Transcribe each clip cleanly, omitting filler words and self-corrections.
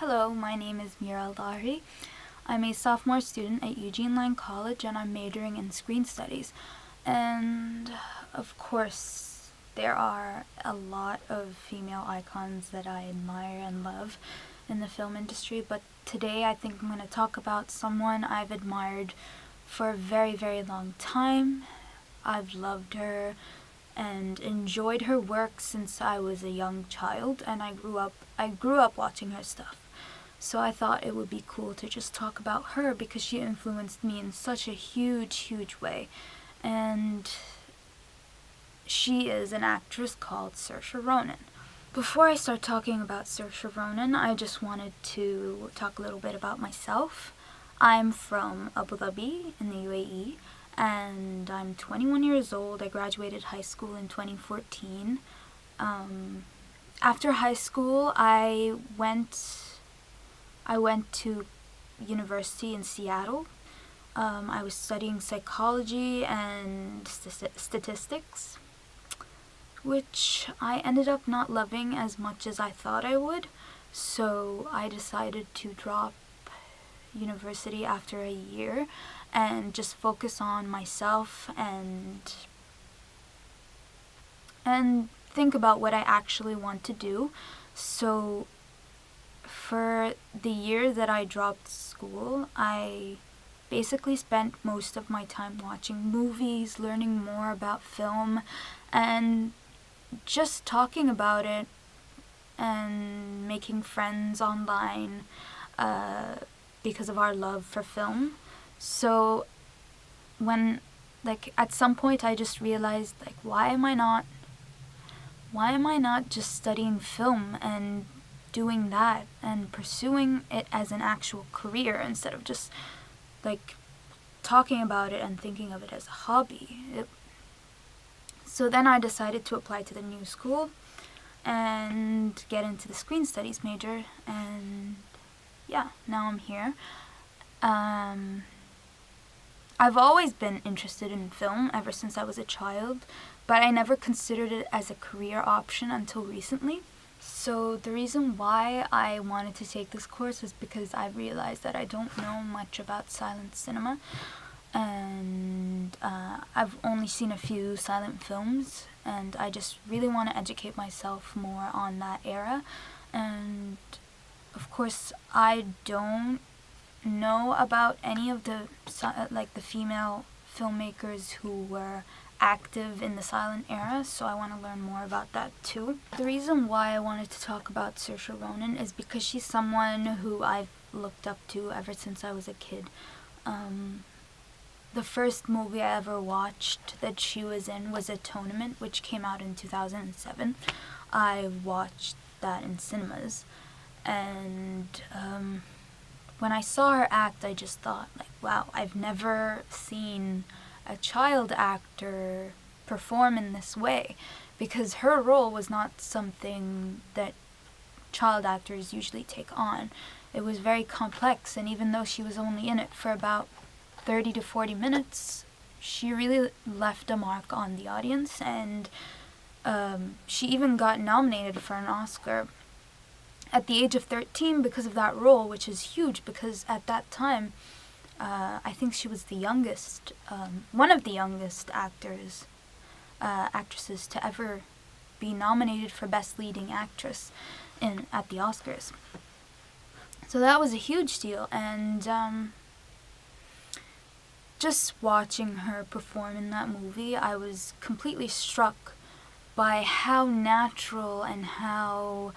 Hello, my name is Mira Lahiri. I'm a sophomore student at Eugene Lang College and I'm majoring in screen studies. And of course, there are a lot of female icons that I admire and love in the film industry, but today I think I'm going to talk about someone I've admired for a very, very long time. I've loved her and enjoyed her work since I was a young child, and I grew up watching her stuff. So I thought it would be cool to just talk about her because she influenced me in such a huge, huge way. And she is an actress called Saoirse Ronan. Before I start talking about Saoirse Ronan, I just wanted to talk a little bit about myself. I'm from Abu Dhabi in the UAE, and I'm 21 years old. I graduated high school in 2014. After high school, I went to university in Seattle. I was studying psychology and statistics, which I ended up not loving as much as I thought I would. So I decided to drop university after a year and just focus on myself and think about what I actually want to do. So for the year that I dropped school, I basically spent most of my time watching movies, learning more about film, and just talking about it and making friends online because of our love for film. So at some point I just realized, why am I not just studying film and doing that and pursuing it as an actual career instead of just talking about it and thinking of it as a hobby. So then I decided to apply to the new school and get into the screen studies major, and yeah, now I'm here. I've always been interested in film ever since I was a child, but I never considered it as a career option until recently. So the reason why I wanted to take this course is because I realized that I don't know much about silent cinema, and I've only seen a few silent films, and I just really want to educate myself more on that era. And of course, I don't know about any of the female filmmakers who were active in the silent era, so I want to learn more about that too. The reason why I wanted to talk about Saoirse Ronan is because she's someone who I've looked up to ever since I was a kid. The first movie I ever watched that she was in was Atonement, which came out in 2007. I watched that in cinemas, and when I saw her act, I just thought, wow, I've never seen a child actor perform in this way, because her role was not something that child actors usually take on. It was very complex, and even though she was only in it for about 30 to 40 minutes, she really left a mark on the audience, and she even got nominated for an Oscar at the age of 13 because of that role, which is huge because at that time, I think she was the youngest, one of the youngest actresses to ever be nominated for Best Leading Actress at the Oscars. So that was a huge deal, and just watching her perform in that movie, I was completely struck by how natural and how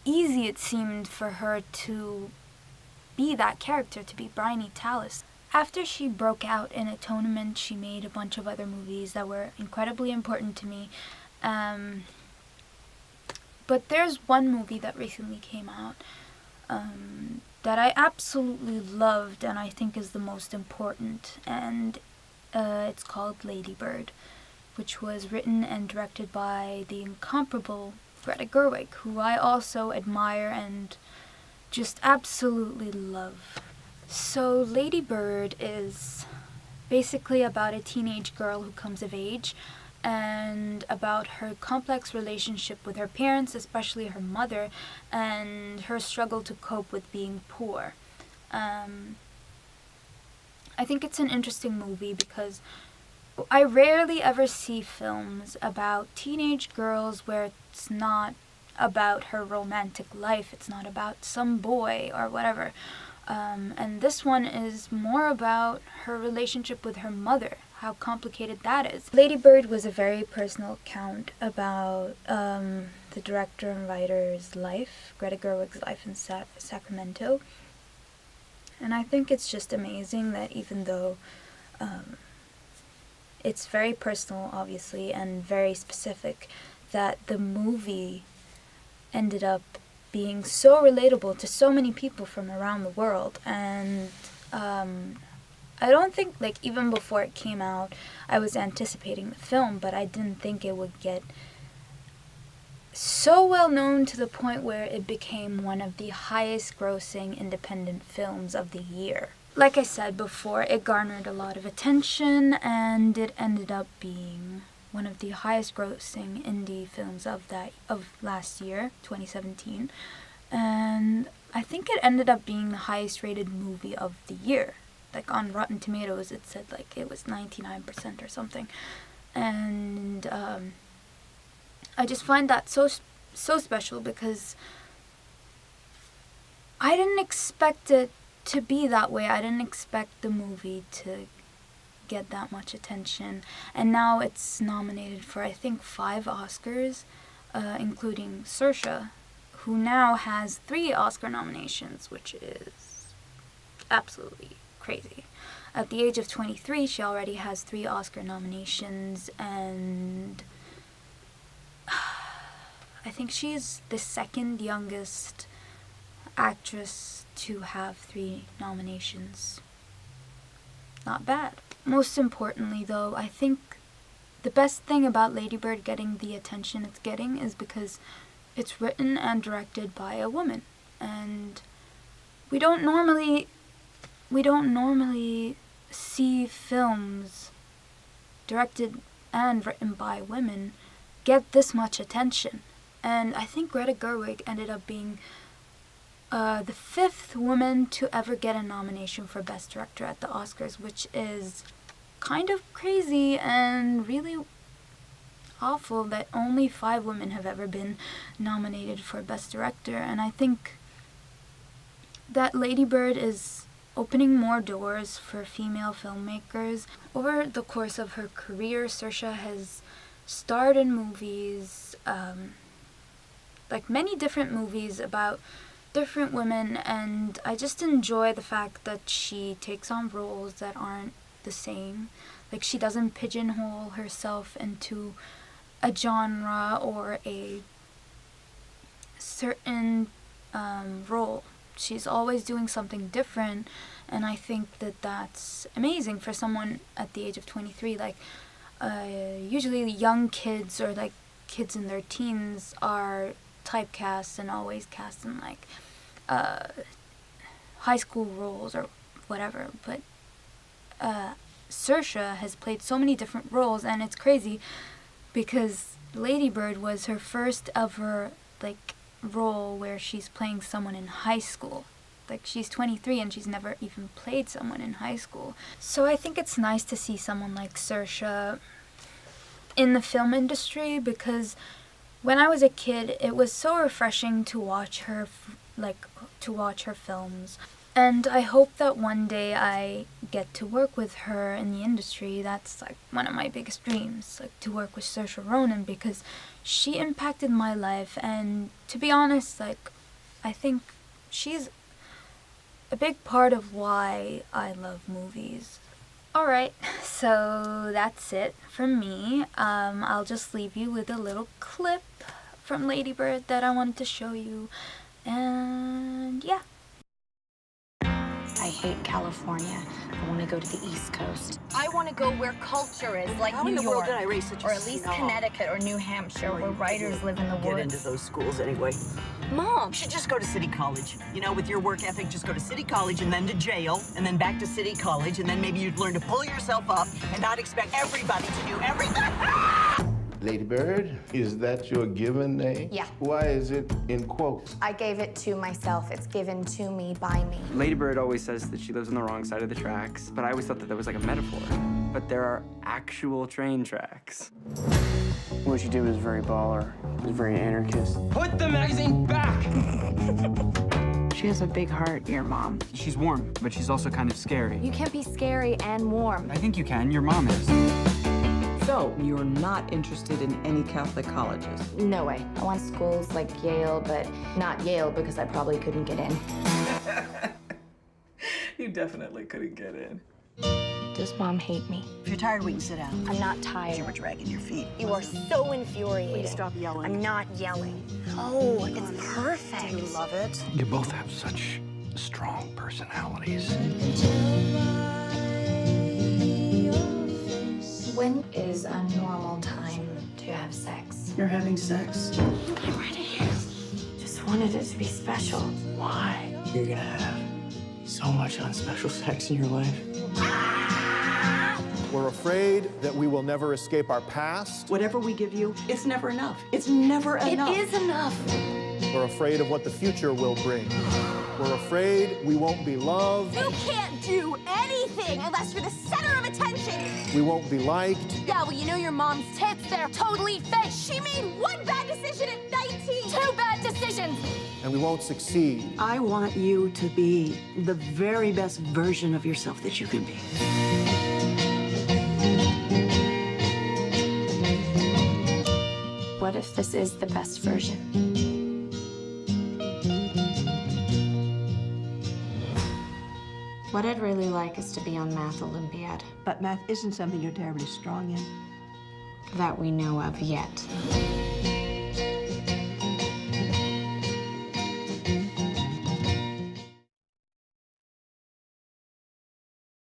easy it seemed for her to be that character, to be Bryony Tallis. After she broke out in Atonement, she made a bunch of other movies that were incredibly important to me. But there's one movie that recently came out that I absolutely loved and I think is the most important, and it's called Lady Bird, which was written and directed by the incomparable Greta Gerwig, who I also admire and just absolutely love. So Lady Bird is basically about a teenage girl who comes of age and about her complex relationship with her parents, especially her mother, and her struggle to cope with being poor. I think it's an interesting movie because I rarely ever see films about teenage girls where it's not about her romantic life, it's not about some boy or whatever. And this one is more about her relationship with her mother, how complicated that is. Lady Bird was a very personal account about the director and writer's life, Greta Gerwig's life in Sacramento. And I think it's just amazing that even though it's very personal, obviously, and very specific, that the movie ended up being so relatable to so many people from around the world. And I don't think, like, even before it came out, I was anticipating the film, but I didn't think it would get so well known to the point where it became one of the highest grossing independent films of the year. Like I said before, it garnered a lot of attention, and it ended up being one of the highest grossing indie films of last year, 2017. And I think it ended up being the highest rated movie of the year. Like on Rotten Tomatoes, it said like it was 99% or something. And I just find that so special because I didn't expect it to be that way. I didn't expect the movie to get that much attention, and now it's nominated for I think 5 Oscars, including Saoirse, who now has 3 Oscar nominations, which is absolutely crazy. At the age of 23, she already has 3 Oscar nominations, and I think she's the second youngest actress to have 3 nominations. Not bad. Most importantly, though, I think the best thing about Lady Bird getting the attention it's getting is because it's written and directed by a woman. And we don't normally see films directed and written by women get this much attention. And I think Greta Gerwig ended up being the 5th woman to ever get a nomination for Best Director at the Oscars, which is kind of crazy and really awful that only 5 women have ever been nominated for Best Director. And I think that Lady Bird is opening more doors for female filmmakers. Over the course of her career, Saoirse has starred in movies, like many different movies about different women, and I just enjoy the fact that she takes on roles that aren't the same. Like, she doesn't pigeonhole herself into a genre or a certain role. She's always doing something different, and I think that that's amazing for someone at the age of 23. Like, usually young kids or like kids in their teens are typecast and always cast in like high school roles or whatever, but Saoirse has played so many different roles, and it's crazy because Lady Bird was her first ever like role where she's playing someone in high school. Like, she's 23 and she's never even played someone in high school. So I think it's nice to see someone like Saoirse in the film industry, because when I was a kid, it was so refreshing to watch her, films. And I hope that one day I get to work with her in the industry. That's like one of my biggest dreams, like to work with Saoirse Ronan, because she impacted my life. And to be honest, like, I think she's a big part of why I love movies. Alright, so that's it from me. I'll just leave you with a little clip from Lady Bird that I wanted to show you. And yeah. I hate California. I want to go to the East Coast. I want to go where culture is, like How New in the York, world did I raise such a or at least snob? Connecticut or New Hampshire, where writers live in the Get into woods. those schools anyway. Mom, You should just go to City College. You know, with your work ethic, just go to City College and then to jail, and then back to City College, and then maybe you'd learn to pull yourself up and not expect everybody to do everything. Lady Bird, is that your given name? Yeah. Why is it in quotes? I gave it to myself. It's given to me by me. Lady Bird always says that she lives on the wrong side of the tracks, but I always thought that that was like a metaphor. But there are actual train tracks. What she did was very baller. It was very anarchist. Put the magazine back! She has a big heart, your mom. She's warm, but she's also kind of scary. You can't be scary and warm. I think you can. Your mom is. So, you're not interested in any Catholic colleges? No way. I want schools like Yale, but not Yale because I probably couldn't get in. You definitely couldn't get in. Does Mom hate me? If you're tired, we can sit down. I'm not tired. You were dragging your feet. You are so infuriating. Please stop yelling. I'm not yelling. Oh, it's perfect. Do you love it? You both have such strong personalities. When is a normal time to have sex? You're having sex? I'm ready. Just wanted it to be special. Why? You're gonna have so much unspecial sex in your life. We're afraid that we will never escape our past. Whatever we give you, it's never enough. It's never enough. It is enough. We're afraid of what the future will bring. We're afraid we won't be loved. You can't do anything unless you're the center of attention. We won't be liked. Yeah, well, you know your mom's tits, they're totally fake. She made one bad decision at 19. 2 bad decisions. And we won't succeed. I want you to be the very best version of yourself that you can be. What if this is the best version? What I'd really like is to be on Math Olympiad. But math isn't something you're terribly strong in. That we know of yet.